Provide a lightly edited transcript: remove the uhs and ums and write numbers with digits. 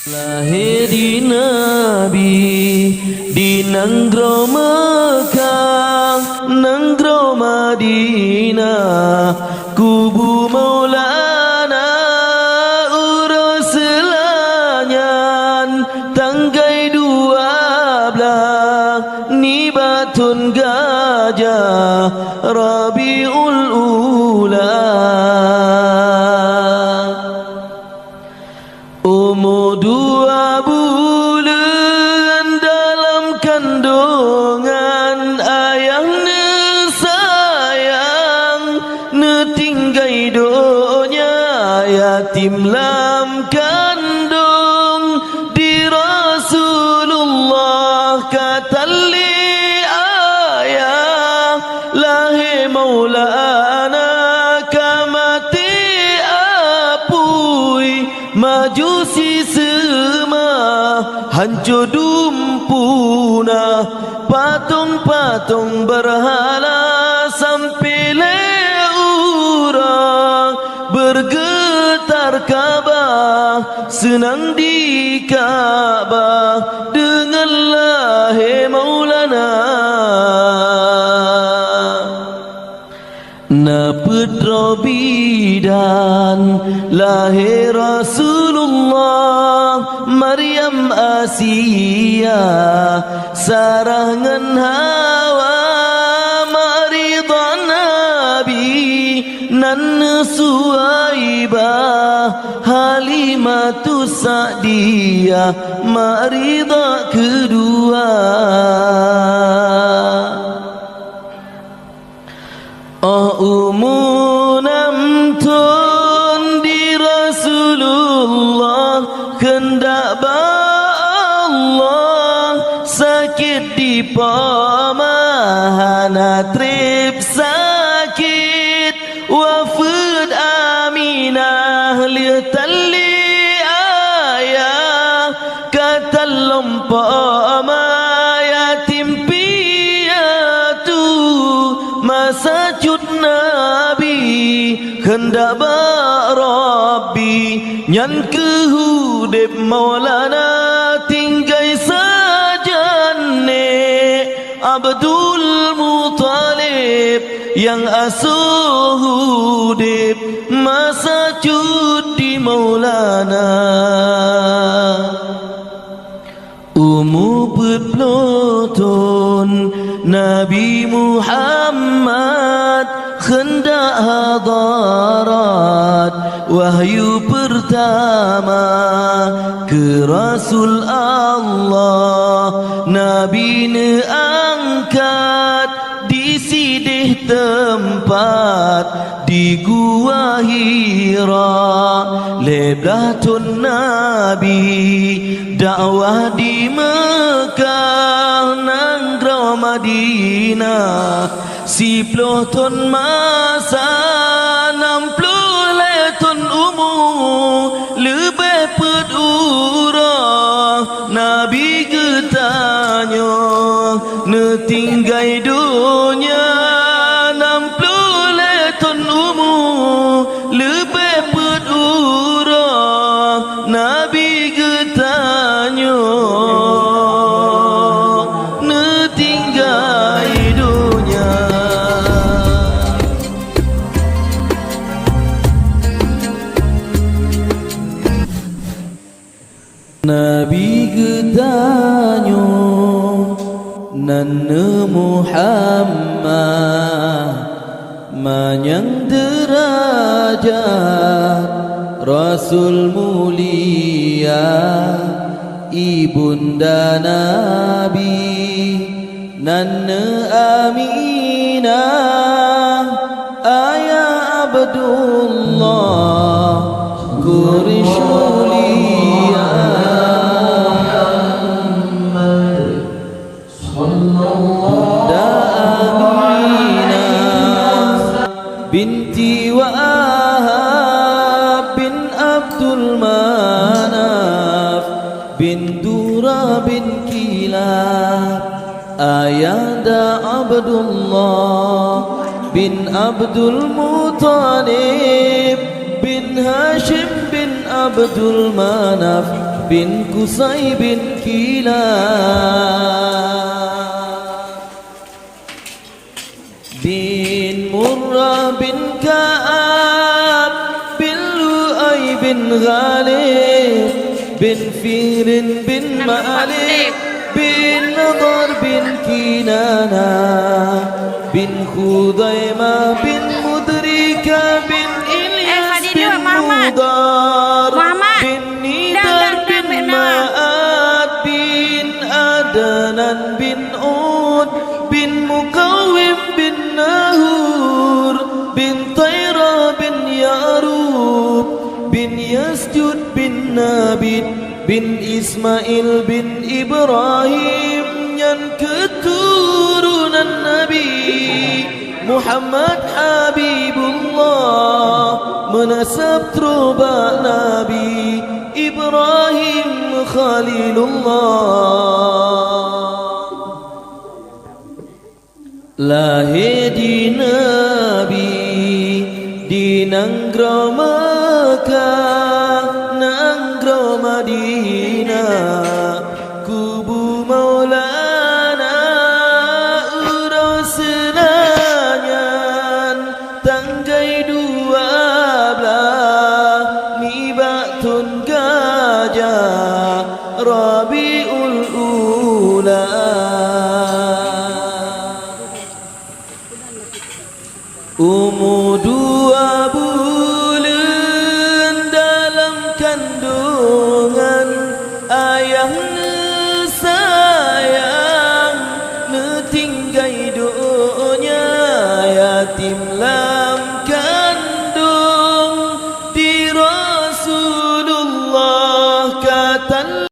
Lahir di Nabi di Nanggro Mekah, Nanggro Madinah, kubu Maulana urus selanyan, tanggai 12 ni batun gajah Rabiul Ula. Umur 2 bulan dalam kandungan, ayahnya sayang netinggai donya, yatim lam kandung di Rasulullah katali ayah lahir Maulana kamati apui majusi semua hancur dumpuna, patung-patung berhala sampai leura, bergetar Kaabah senang di Kaabah dengan lahir Maulana. Putra bidan lahir Rasulullah, Maryam Asia sarangan Hawa, Maridah Nabi nan Suwaibah, Halimatus Sa'diyah Maridah kedua. Umur 6 tahun di Rasulullah, kendak Allah sakit di pamahana trip sakit, wafat Aminah lihatali ayah kata lompama yatim piatu masa Nabi hendak Rabbi nyan kehudip Maulana tinggai sajane Abdul Muttalib yang asuh hudip masa cuti Maulana. Umur 40 tahun Nabi Muhammad hendak hadarat wahyu pertama ke Rasul Allah, Nabi ne angkat di sidih tempat di Gua Hira, leblatun Nabi dakwah di Mekah, Nanggro Madinah, 10 ton masa 60 letun umur lebih pedurah, Nabi ketanya netinggai dunia 60 letun umur lebih pedurah, Nabi ketanya netinggai dunia. Nabi ketanya Nana Muhammad manyang derajat Rasul mulia, ibunda Nabi Nana Aminah, ayah Abdullah Quraishulia. Binti Wahab bin Abdul Manaf bin Dura bin Kilab, ayah Abdullah bin Abdul Muttalib bin Hashim bin Abdul Manaf bin Qusay bin Kilab bin Murrah bin Ka'ab bin Lu'ay bin Ghalib bin Firin bin Malik bin Nadar bin Kinana bin Khudaimah bin Mudrika bin Ilyas bin Mudar bin Nidar bin Ma'ad bin Adnan bin Ud bin Muqawwim bin Nahur bin Tayra bin Yarub bin Yasjud bin Nabid bin Ismail bin Ibrahim yang keturunan Nabi Muhammad Habibullah menasab terubah Nabi Ibrahim Khalilullah. Lahir di Nabi di Nanggro Makkah Nanggro Madinah kubu Maulana urus senanyan tanggai 12 nibatun gajah Rabiul Ula. Umur 2 bulan dalam kandungan ayahnya sayang netinggai dunia yatim lam kandung di Rasulullah kata